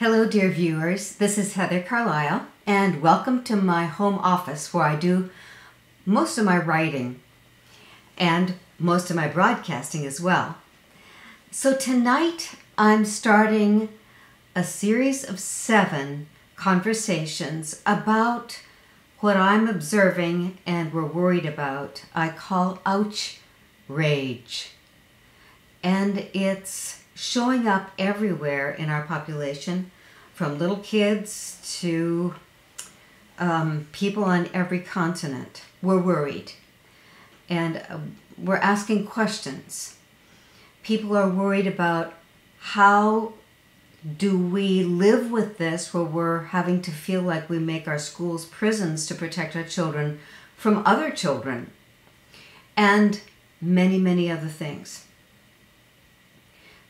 Hello, dear viewers. This is Heather Carlisle, and welcome to my home office where I do most of my writing and most of my broadcasting as well. So tonight I'm starting a series of 7 conversations about what I'm observing and we're worried about. I call OuchRage. And it's showing up everywhere in our population, from little kids to people on every continent. We're worried. And we're asking questions. People are worried about how do we live with this where we're having to feel like we make our schools prisons to protect our children from other children, and many, many other things.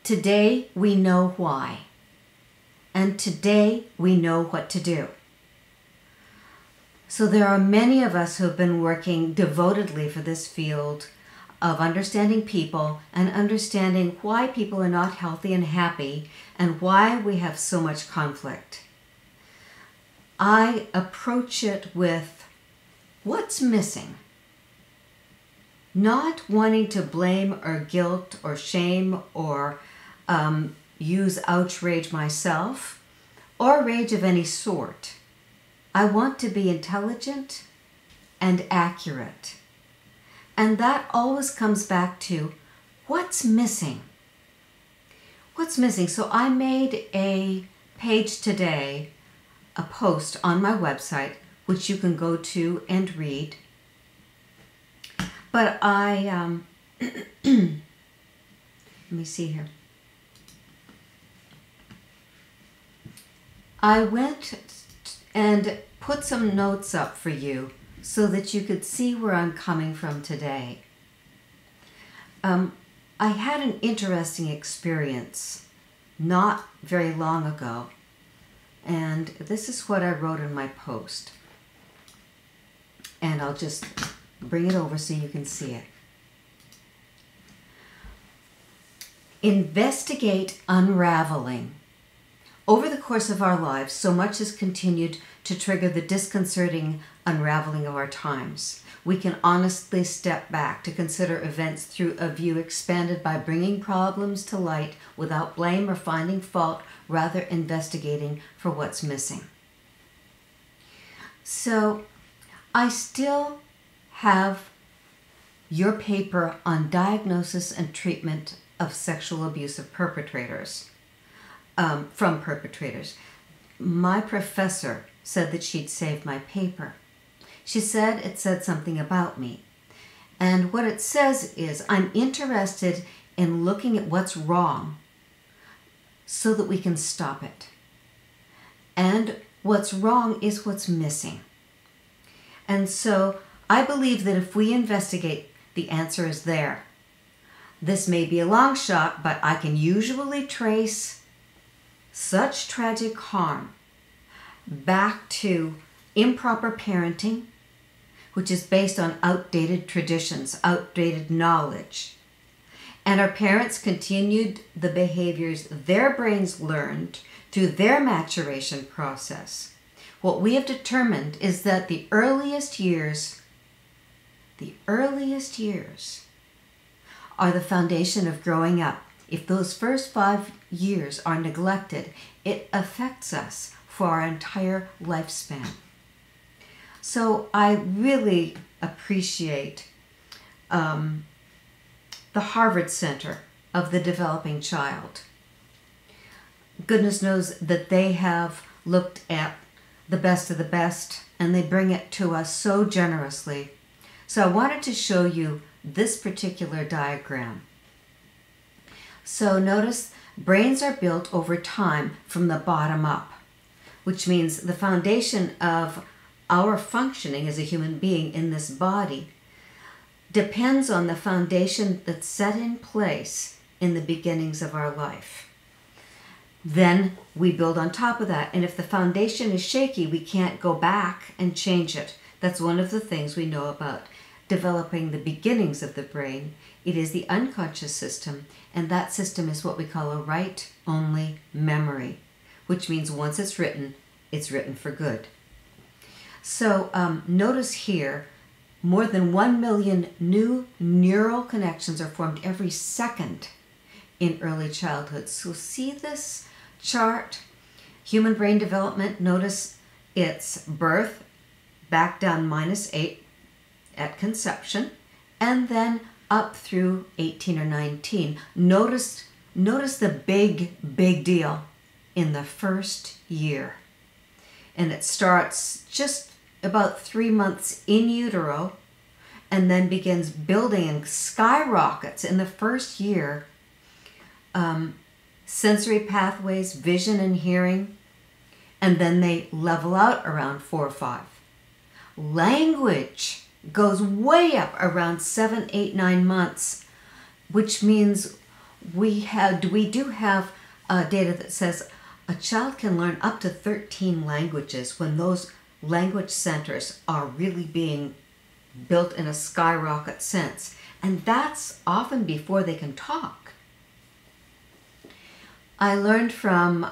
Today we know why, and today we know what to do. So there are many of us who have been working devotedly for this field of understanding people and understanding why people are not healthy and happy and why we have so much conflict. I approach it with what's missing. Not wanting to blame or guilt or shame or use OuchRage myself or rage of any sort. I want to be intelligent and accurate. And that always comes back to what's missing. What's missing? So I made a page today, a post on my website, which you can go to and read. But let me see here. I went and put some notes up for you so that you could see where I'm coming from today. I had an interesting experience not very long ago, and this is what I wrote in my post. And I'll just bring it over so you can see it. Investigate unraveling. Over the course of our lives, so much has continued to trigger the disconcerting unraveling of our times. We can honestly step back to consider events through a view expanded by bringing problems to light without blame or finding fault, rather investigating for what's missing. So, I still have your paper on diagnosis and treatment of sexual abuse of perpetrators. From perpetrators. My professor said that she'd saved my paper. She said it said something about me. And what it says is I'm interested in looking at what's wrong so that we can stop it. And what's wrong is what's missing. And so I believe that if we investigate, the answer is there. This may be a long shot, but I can usually trace such tragic harm back to improper parenting, which is based on outdated traditions, outdated knowledge. And our parents continued the behaviors their brains learned through their maturation process. What we have determined is that the earliest years are the foundation of growing up. If those first 5 years are neglected, it affects us for our entire lifespan. So I really appreciate the Harvard Center of the Developing Child. Goodness knows that they have looked at the best of the best, and they bring it to us so generously. So I wanted to show you this particular diagram. So notice brains are built over time from the bottom up, which means the foundation of our functioning as a human being in this body depends on the foundation that's set in place in the beginnings of our life. Then we build on top of that, and if the foundation is shaky, we can't go back and change it. That's one of the things we know about developing the beginnings of the brain. It is the unconscious system, and that system is what we call a right-only memory, which means once it's written for good. So notice here, more than 1 million new neural connections are formed every second in early childhood. So see this chart? Human brain development, notice it's birth, back down -8 at conception, and then up through 18 or 19. Notice the big deal in the first year. And it starts just about 3 months in utero and then begins building and skyrockets in the first year. Sensory pathways, vision and hearing, and then they level out around 4 or 5. Language goes way up around 7, 8, 9 months, which means we do have data that says a child can learn up to 13 languages when those language centers are really being built in a skyrocket sense. And that's often before they can talk. I learned from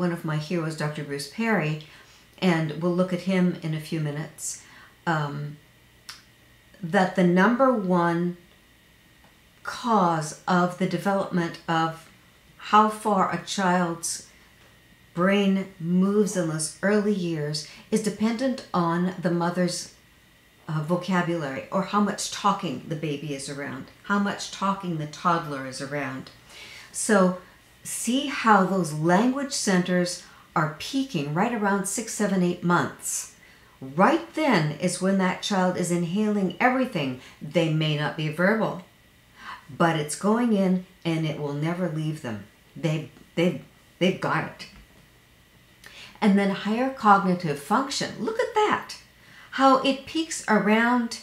one of my heroes, Dr. Bruce Perry, and we'll look at him in a few minutes, that the number one cause of the development of how far a child's brain moves in those early years is dependent on the mother's vocabulary, or how much talking the baby is around, how much talking the toddler is around. So see how those language centers are peaking right around 6, 7, 8 months. Right then is when that child is inhaling everything. They may not be verbal, but it's going in and it will never leave them. They've got it. And then higher cognitive function. Look at that. How it peaks around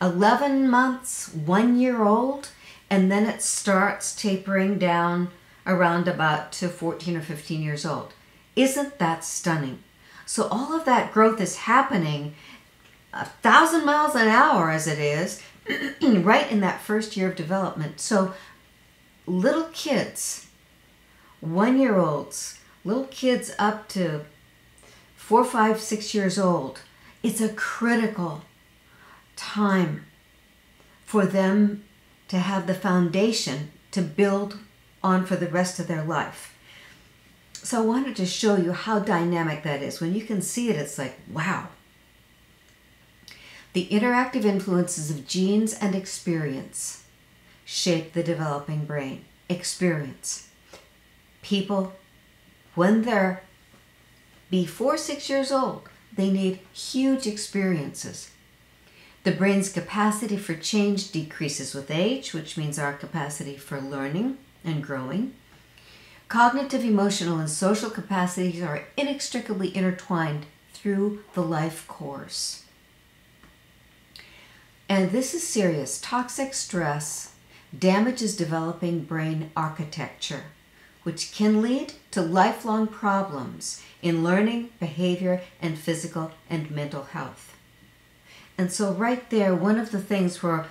11 months, 1 year old, and then it starts tapering down around about to 14 or 15 years old. Isn't that stunning? So all of that growth is happening 1,000 miles an hour as it is, right in that first year of development. So little kids, 1-year-olds, little kids up to 4, 5, 6 years old, it's a critical time for them to have the foundation to build on for the rest of their life. So I wanted to show you how dynamic that is. When you can see it, it's like, wow. The interactive influences of genes and experience shape the developing brain. Experience. People, when they're before 6 years old, they need huge experiences. The brain's capacity for change decreases with age, which means our capacity for learning and growing. Cognitive, emotional, and social capacities are inextricably intertwined through the life course. And this is serious. Toxic stress damages developing brain architecture, which can lead to lifelong problems in learning, behavior, and physical and mental health. And so right there, one of the things where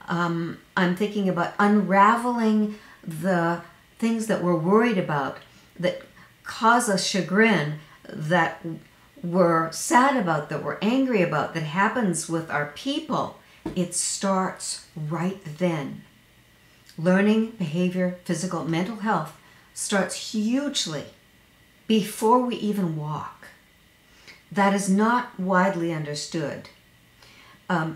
I'm thinking about unraveling the things that we're worried about, that cause us chagrin, that we're sad about, that we're angry about, that happens with our people, it starts right then. Learning, behavior, physical, mental health starts hugely before we even walk. That is not widely understood.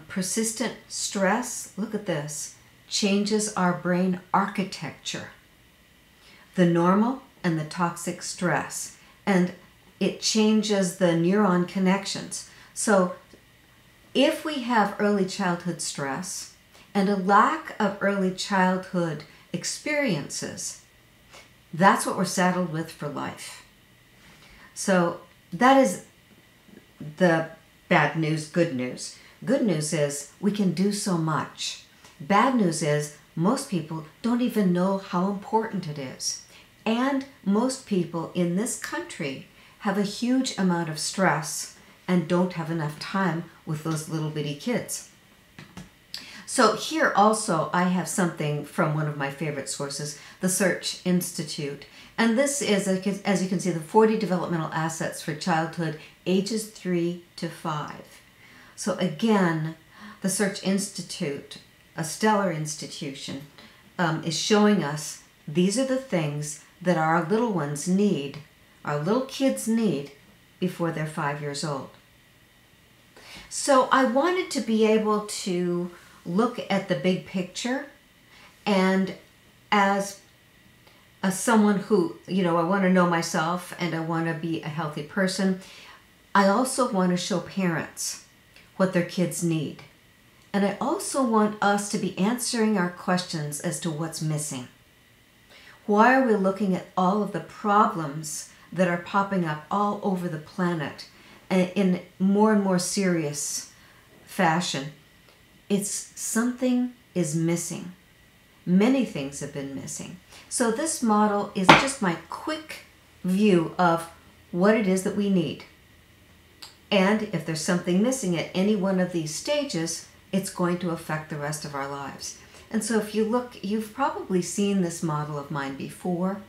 Persistent stress, look at this, changes our brain architecture. The normal and the toxic stress, and it changes the neuron connections. So if we have early childhood stress and a lack of early childhood experiences, that's what we're saddled with for life. So that is the bad news, good news. Good news is we can do so much. Bad news is most people don't even know how important it is. And most people in this country have a huge amount of stress and don't have enough time with those little bitty kids. So here also I have something from one of my favorite sources, the Search Institute. And this is, as you can see, the 40 developmental assets for childhood ages 3 to 5. So again, the Search Institute, a stellar institution, is showing us these are the things that our little ones need, our little kids need, before they're 5 years old. So I wanted to be able to look at the big picture, and as someone who, I want to know myself and I want to be a healthy person, I also want to show parents what their kids need. And I also want us to be answering our questions as to what's missing. Why are we looking at all of the problems that are popping up all over the planet in more and more serious fashion? It's something is missing. Many things have been missing. So this model is just my quick view of what it is that we need. And if there's something missing at any one of these stages, it's going to affect the rest of our lives. And so if you look, you've probably seen this model of mine before.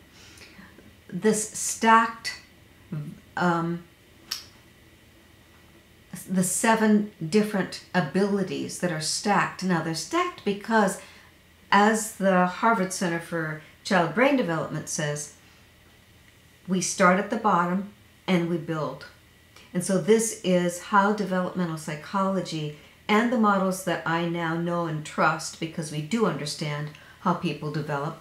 This stacked, the 7 different abilities that are stacked. Now they're stacked because, as the Harvard Center for Child Brain Development says, we start at the bottom and we build. And so this is how developmental psychology and the models that I now know and trust, because we do understand how people develop,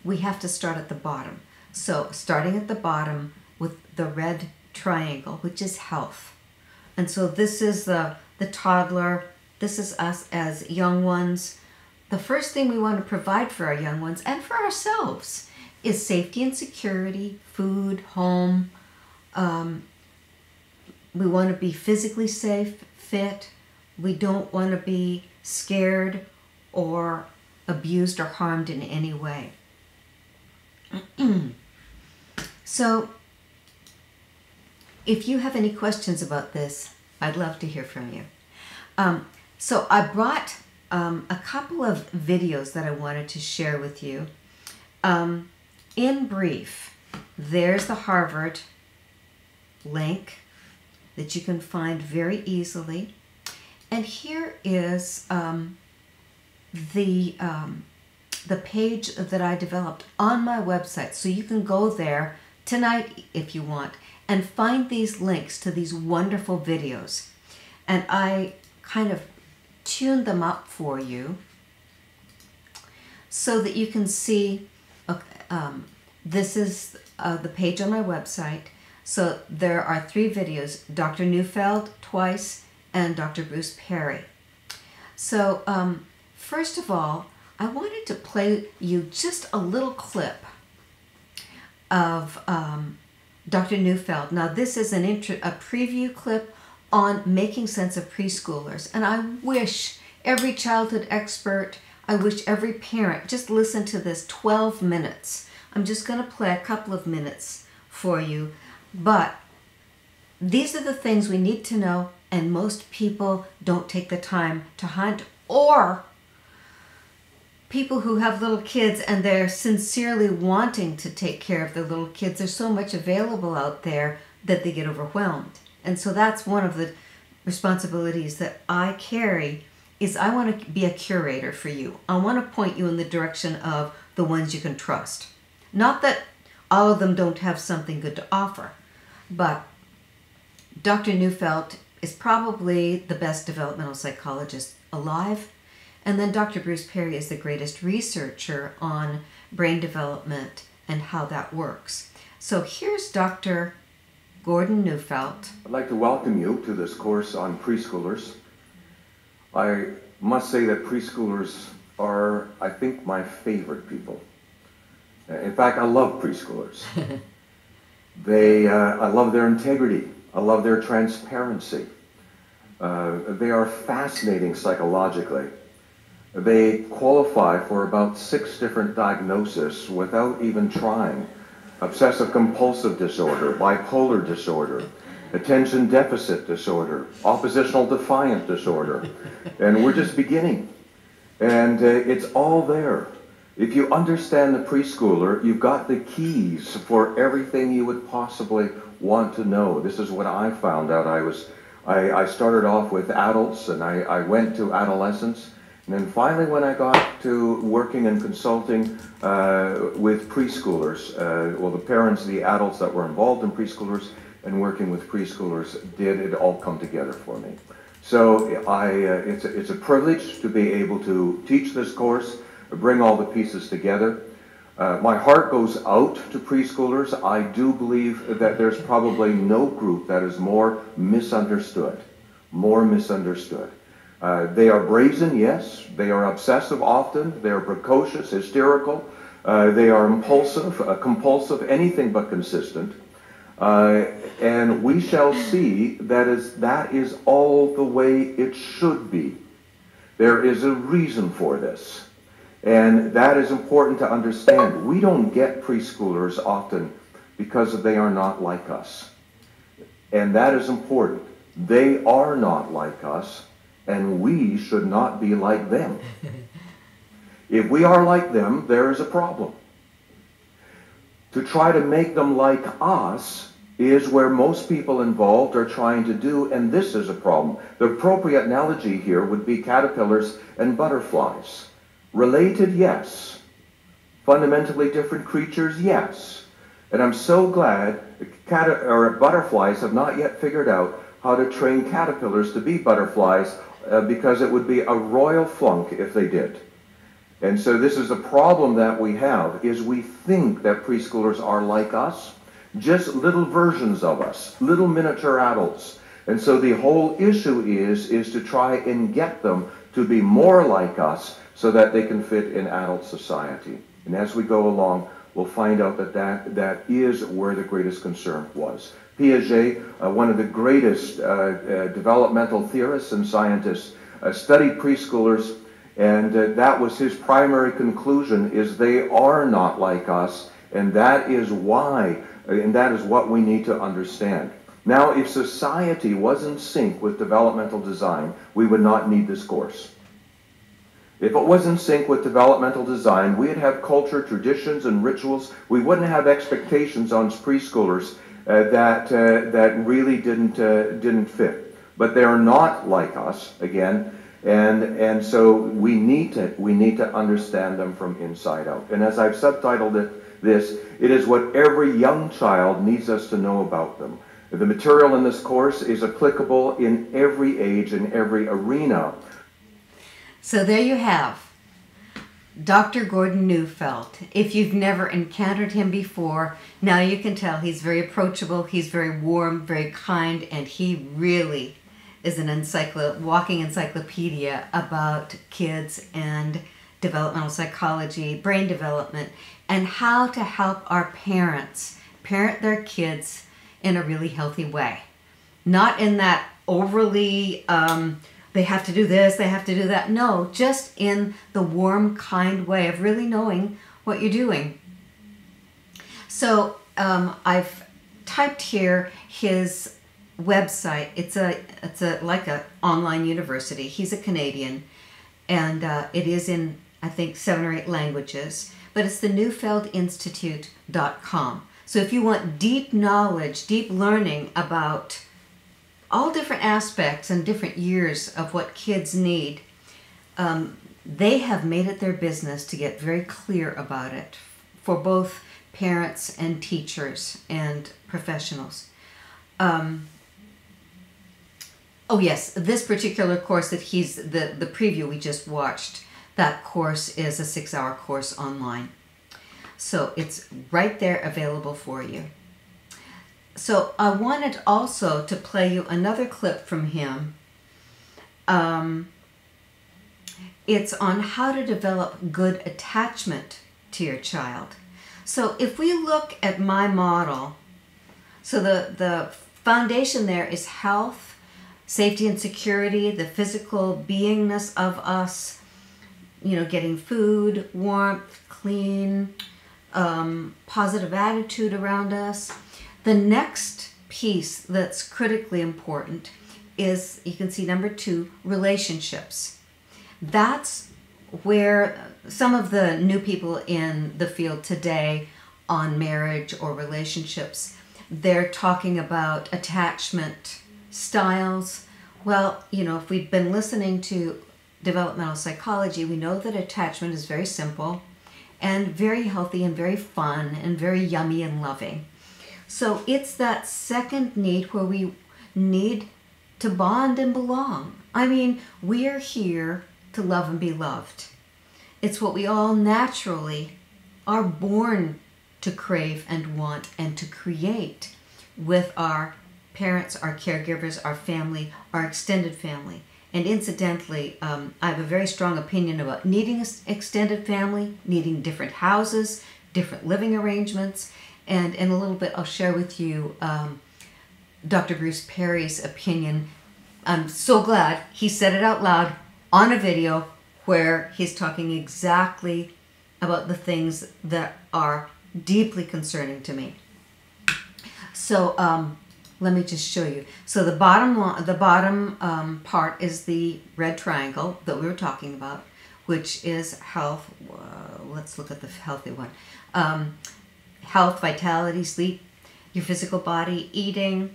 we have to start at the bottom. So starting at the bottom with the red triangle, which is health. And so this is the toddler, this is us as young ones. The first thing we want to provide for our young ones and for ourselves is safety and security, food, home. We want to be physically safe, fit. We don't want to be scared or abused or harmed in any way. So if you have any questions about this, I'd love to hear from you. So I brought a couple of videos that I wanted to share with you. In brief, there's the Harvard link that you can find very easily. And here is the page that I developed on my website. So you can go there tonight if you want and find these links to these wonderful videos. And I kind of tuned them up for you so that you can see, this is the page on my website. So there are 3 videos, Dr. Neufeld twice and Dr. Bruce Perry. So first of all, I wanted to play you just a little clip of Dr. Neufeld. Now this is a preview clip on making sense of preschoolers. And I wish every childhood expert, I wish every parent, just listen to this 12 minutes. I'm just going to play a couple of minutes for you. But these are the things we need to know, and most people don't take the time to hunt, or people who have little kids and they're sincerely wanting to take care of their little kids. There's so much available out there that they get overwhelmed. And so that's one of the responsibilities that I carry, is I want to be a curator for you. I want to point you in the direction of the ones you can trust. Not that all of them don't have something good to offer, but Dr. Neufeld is probably the best developmental psychologist alive. And then Dr. Bruce Perry is the greatest researcher on brain development and how that works. So here's Dr. Gordon Neufeld. I'd like to welcome you to this course on preschoolers. I must say that preschoolers are, I think, my favorite people. In fact, I love preschoolers. I love their integrity. I love their transparency. They are fascinating psychologically. They qualify for about 6 different diagnoses without even trying. Obsessive compulsive disorder, bipolar disorder, attention deficit disorder, oppositional defiant disorder, and we're just beginning. And it's all there. If you understand the preschooler, you've got the keys for everything you would possibly want to know. This is what I found out. I started off with adults, and I went to adolescents, and then finally when I got to working and consulting with preschoolers, well, the parents, the adults that were involved in preschoolers and working with preschoolers, did it all come together for me. So it's a privilege to be able to teach this course, bring all the pieces together. My heart goes out to preschoolers. I do believe that there's probably no group that is more misunderstood. They are brazen, yes. They are obsessive often. They are precocious, hysterical. They are impulsive, compulsive, anything but consistent. And we shall see that is all the way it should be. There is a reason for this. And that is important to understand. We don't get preschoolers often because they are not like us. And that is important. They are not like us, and we should not be like them. If we are like them, there is a problem. To try to make them like us is where most people involved are trying to do, and this is a problem. The appropriate analogy here would be caterpillars and butterflies. Related, yes. Fundamentally different creatures, yes. And I'm so glad butterflies have not yet figured out how to train caterpillars to be butterflies, because it would be a royal flunk if they did. And so this is a problem that we have, is we think that preschoolers are like us, just little versions of us, little miniature adults. And so the whole issue is to try and get them to be more like us so that they can fit in adult society. And as we go along, we'll find out that is where the greatest concern was. Piaget, one of the greatest developmental theorists and scientists, studied preschoolers, and that was his primary conclusion, is they are not like us, and that is why, and that is what we need to understand. Now, if society was in sync with developmental design, we would not need this course. If it was in sync with developmental design, we'd have culture, traditions, and rituals. We wouldn't have expectations on preschoolers that really didn't fit. But they are not like us, again, and so we need to understand them from inside out. And as I've subtitled it is what every young child needs us to know about them. The material in this course is applicable in every age, in every arena. So there you have Dr. Gordon Neufeld. If you've never encountered him before, now you can tell he's very approachable, he's very warm, very kind, and he really is an walking encyclopedia about kids and developmental psychology, brain development, and how to help our parents parent their kids in a really healthy way. Not in that overly, they have to do this, they have to do that. No, just in the warm, kind way of really knowing what you're doing. So I've typed here his website. It's like an online university. He's a Canadian, and it is in, I think, 7 or 8 languages. But it's the NeufeldInstitute.com. So if you want deep knowledge, deep learning about all different aspects and different years of what kids need, they have made it their business to get very clear about it for both parents and teachers and professionals. Oh yes, this particular course that the preview we just watched, that course is a 6-hour course online. So it's right there available for you. So I wanted also to play you another clip from him. It's on how to develop good attachment to your child. So if we look at my model, so the foundation there is health, safety and security, the physical beingness of us, getting food, warmth, clean, positive attitude around us. The next piece that's critically important is, you can see number 2, relationships. That's where some of the new people in the field today on marriage or relationships, they're talking about attachment styles. Well, you know, if we've been listening to developmental psychology, we know that attachment is very simple and very healthy and very fun and very yummy and loving. So it's that second need where we need to bond and belong. I mean, we are here to love and be loved. It's what we all naturally are born to crave and want and to create with our parents, our caregivers, our family, our extended family. And incidentally, I have a very strong opinion about needing an extended family, needing different houses, different living arrangements. And in a little bit, I'll share with you Dr. Bruce Perry's opinion. I'm so glad he said it out loud on a video where he's talking exactly about the things that are deeply concerning to me. So let me just show you. So the bottom part is the red triangle that we were talking about, which is health. Let's look at the healthy one. Health, vitality, sleep, your physical body, eating,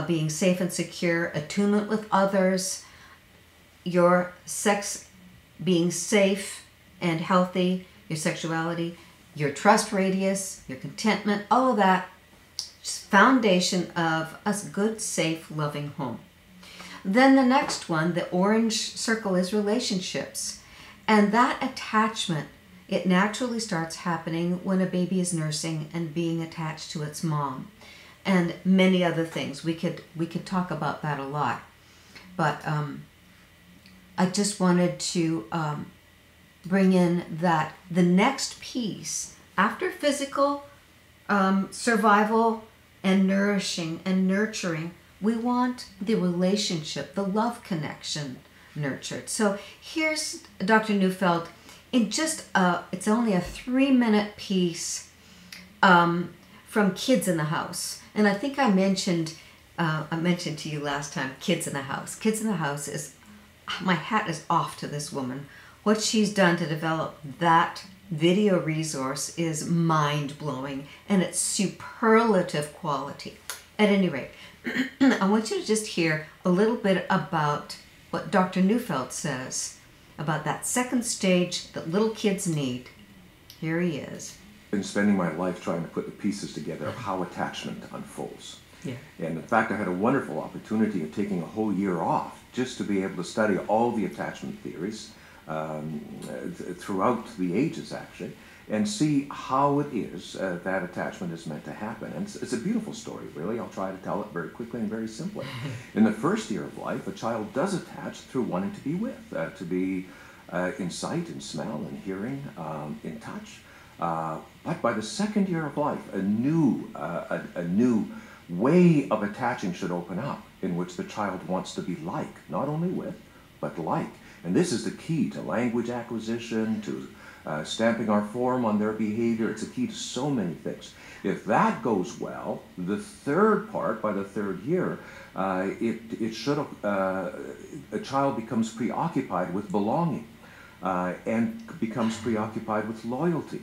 being safe and secure, attunement with others, your sex being safe and healthy, your sexuality, your trust radius, your contentment, all of that, foundation of a good, safe, loving home. Then the next one, the orange circle, is relationships. And that attachment, it naturally starts happening when a baby is nursing and being attached to its mom. And many other things. We could talk about that a lot. But I just wanted to bring in that the next piece, after physical survival and nourishing and nurturing, we want the relationship, the love connection nurtured. So here's Dr. Neufeld in just it's only a 3-minute piece from Kids in the House. And I think I mentioned to you last time, Kids in the House. Kids in the House is, my hat is off to this woman. What she's done to develop that video resource is mind-blowing, and it's superlative quality. At any rate, I want you to just hear a little bit about what Dr. Neufeld says about that second stage that little kids need. Here he is. I've been spending my life trying to put the pieces together of how attachment unfolds. Yeah. And in fact, I had a wonderful opportunity of taking a whole year off just to be able to study all the attachment theories throughout the ages, actually, and see how it is that attachment is meant to happen. And it's a beautiful story, really. I'll try to tell it very quickly and very simply. In the first year of life, a child does attach through wanting to be with, to be in sight and smell and hearing, in touch. But by the second year of life, a new way of attaching should open up, in which the child wants to be like, not only with, but like. And this is the key to language acquisition, to stamping our form on their behavior. It's a key to so many things. If that goes well, the third part, by the third year, a child becomes preoccupied with belonging and becomes preoccupied with loyalty,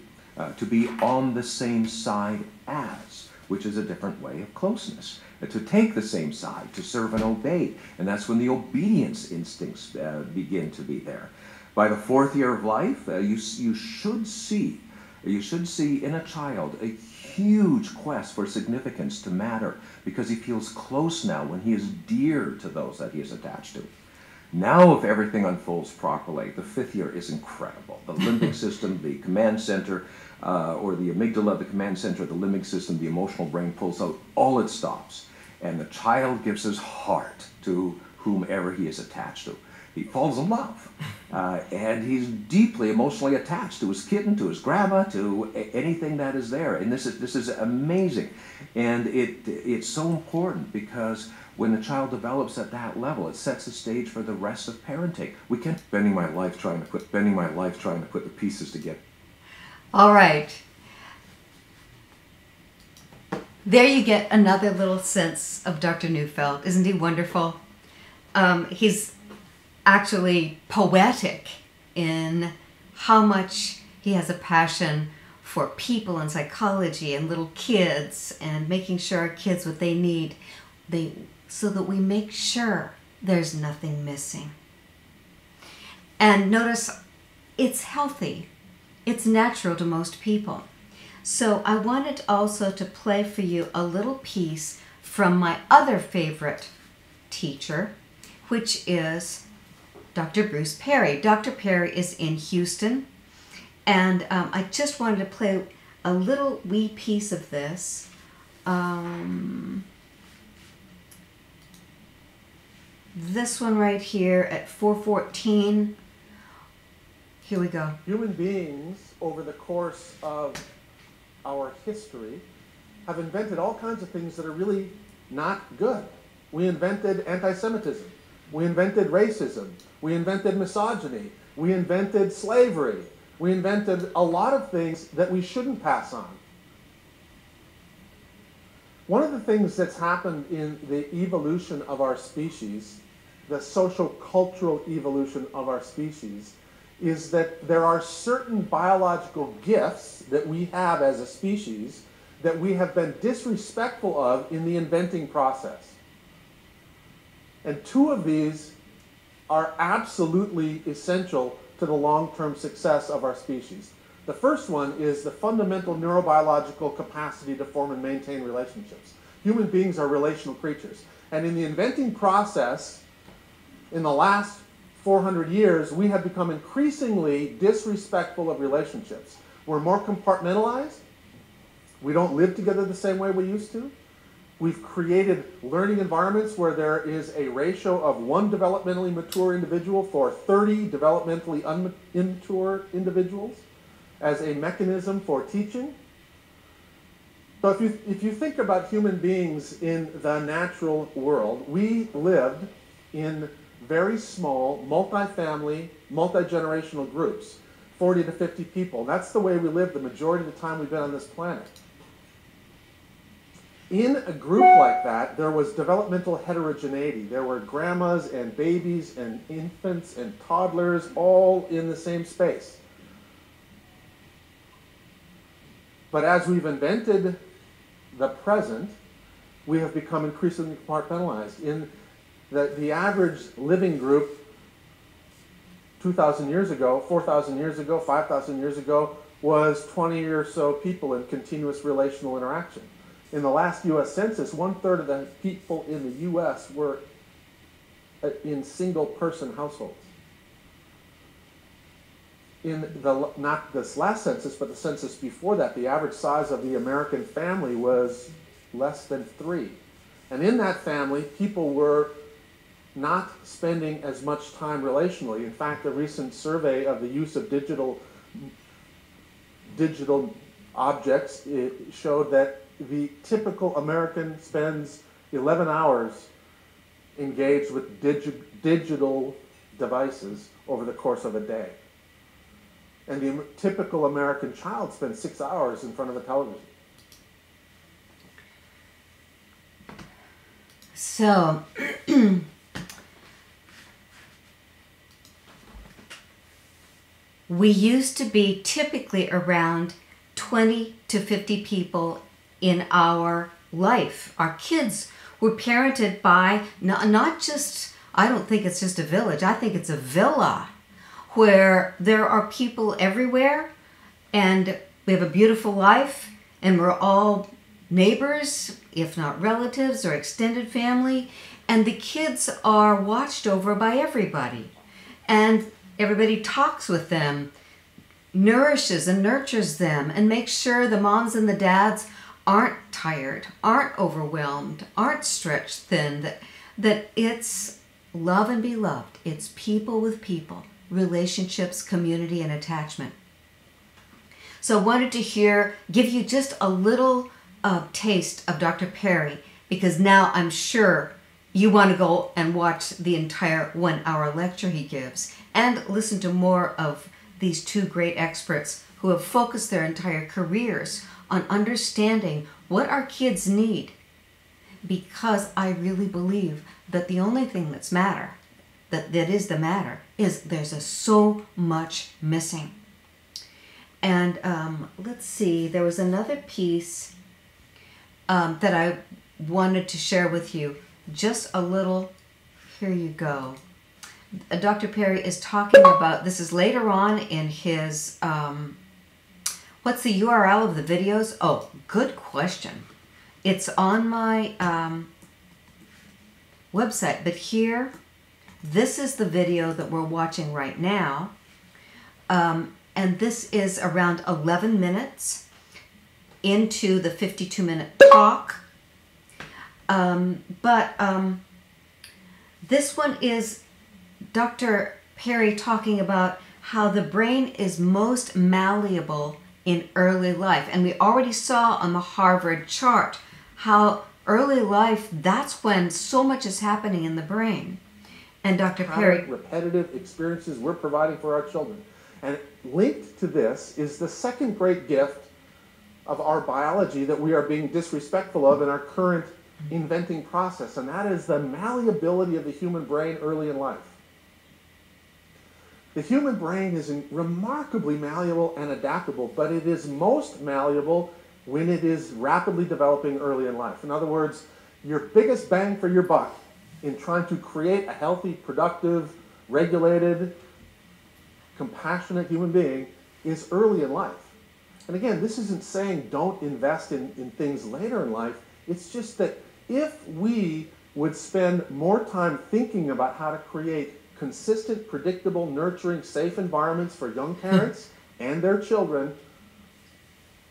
to be on the same side as, which is a different way of closeness. To take the same side, to serve and obey. And that's when the obedience instincts begin to be there. By the fourth year of life, you should see in a child a huge quest for significance, to matter, because he feels close now when he is dear to those that he is attached to. Now, if everything unfolds properly, the fifth year is incredible. The limbic system, the command center, or the amygdala, the command center of the limbic system, the emotional brain pulls out, all it stops. And the child gives his heart to whomever he is attached to. He falls in love. And he's deeply emotionally attached to his kitten, to his grandma, to anything that is there. And this is amazing. And it's so important, because when the child develops at that level, it sets the stage for the rest of parenting. We can't spending my life trying to put the pieces together. All right. There you get another little sense of Dr. Neufeld. Isn't he wonderful? He's actually poetic in how much he has a passion for people and psychology and little kids and making sure our kids what they need, so that we make sure there's nothing missing. And notice it's healthy. It's natural to most people. So I wanted also to play for you a little piece from my other favorite teacher, which is Dr. Bruce Perry. Dr. Perry is in Houston, and I just wanted to play a little wee piece of this. This one right here at 4:14. Here we go. Human beings, over the course of our history, have invented all kinds of things that are really not good. We invented anti-Semitism. We invented racism. We invented misogyny. We invented slavery. We invented a lot of things that we shouldn't pass on. One of the things that's happened in the evolution of our species, the social cultural evolution of our species, is that there are certain biological gifts that we have as a species that we have been disrespectful of in the inventing process. And two of these are absolutely essential to the long-term success of our species. The first one is the fundamental neurobiological capacity to form and maintain relationships. Human beings are relational creatures. And in the inventing process, in the last 400 years, we have become increasingly disrespectful of relationships. We're more compartmentalized. We don't live together the same way we used to. We've created learning environments where there is a ratio of 1 developmentally mature individual for 30 developmentally immature individuals as a mechanism for teaching. So if you think about human beings in the natural world, we lived in very small, multi-family, multi-generational groups, 40 to 50 people. That's the way we lived the majority of the time we've been on this planet. In a group like that, there was developmental heterogeneity. There were grandmas and babies and infants and toddlers all in the same space. But as we've invented the present, we have become increasingly compartmentalized. In the average living group 2,000 years ago, 4,000 years ago, 5,000 years ago was 20 or so people in continuous relational interaction. In the last U.S. Census, 1/3 of the people in the U.S. were in single-person households. In not this last census, but the census before that, the average size of the American family was less than 3. And in that family, people were not spending as much time relationally. In fact, a recent survey of the use of digital objects, it showed that the typical American spends 11 hours engaged with digital devices over the course of a day. And the typical American child spends 6 hours in front of a television. So, we used to be typically around 20 to 50 people in our life. Our kids were parented by not just, I don't think it's just a village, I think it's a villa where there are people everywhere and we have a beautiful life and we're all neighbors, if not relatives or extended family, and the kids are watched over by everybody. And everybody talks with them, nourishes and nurtures them, and makes sure the moms and the dads aren't tired, aren't overwhelmed, aren't stretched thin, that it's love and be loved. It's people with people, relationships, community, and attachment. So I wanted to give you just a little taste of Dr. Perry, because now I'm sure you want to go and watch the entire 1-hour lecture he gives and listen to more of these two great experts who have focused their entire careers on understanding what our kids need, because I really believe that the only thing that is the matter is there's so much missing. And let's see, there was another piece that I wanted to share with you. Just a little, here you go. Dr. Perry is talking about, this is later on in his, what's the URL of the videos? Oh, good question. It's on my website, but here, this is the video that we're watching right now. And this is around 11 minutes into the 52-minute talk. This one is Dr. Perry talking about how the brain is most malleable in early life. And we already saw on the Harvard chart how early life, that's when so much is happening in the brain. And Dr. Perry... repetitive experiences we're providing for our children. And linked to this is the second great gift of our biology that we are being disrespectful of in our current inventing process, and that is the malleability of the human brain early in life. The human brain is remarkably malleable and adaptable, but it is most malleable when it is rapidly developing early in life. In other words, your biggest bang for your buck in trying to create a healthy, productive, regulated, compassionate human being is early in life. And again, this isn't saying don't invest in things later in life. It's just that if we would spend more time thinking about how to create consistent, predictable, nurturing, safe environments for young parents and their children,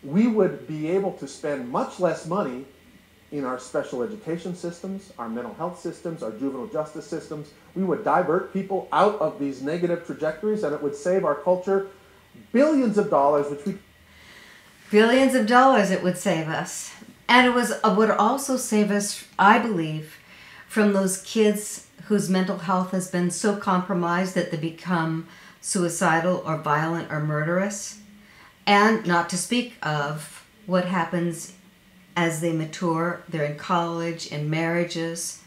we would be able to spend much less money in our special education systems, our mental health systems, our juvenile justice systems. We would divert people out of these negative trajectories, and it would save our culture billions of dollars, Billions of dollars it would save us. And it would also save us, I believe, from those kids whose mental health has been so compromised that they become suicidal or violent or murderous. And not to speak of what happens as they mature, they're in college, in marriages,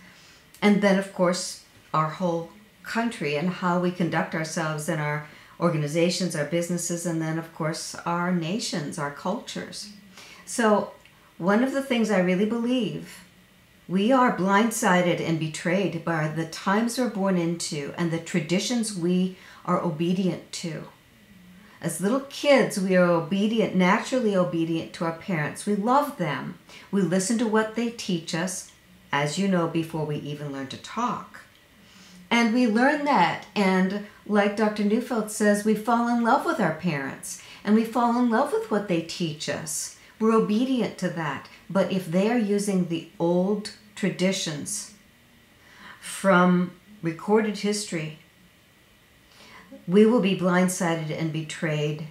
and then, of course, our whole country and how we conduct ourselves in our organizations, our businesses, and then, of course, our nations, our cultures. So one of the things I really believe, we are blindsided and betrayed by the times we're born into and the traditions we are obedient to. As little kids, we are obedient, naturally obedient to our parents. We love them. We listen to what they teach us, as you know, before we even learn to talk. And we learn that, and like Dr. Neufeld says, we fall in love with our parents, and we fall in love with what they teach us. We're obedient to that. But if they are using the old traditions from recorded history, we will be blindsided and betrayed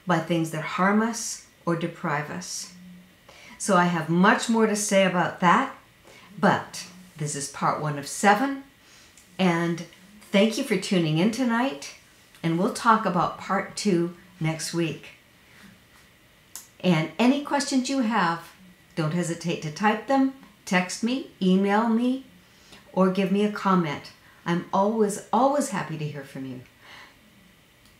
by things that harm us or deprive us. So I have much more to say about that, but this is part 1 of 7. And thank you for tuning in tonight, and we'll talk about part 2 next week. And any questions you have, don't hesitate to type them, text me, email me, or give me a comment. I'm always happy to hear from you.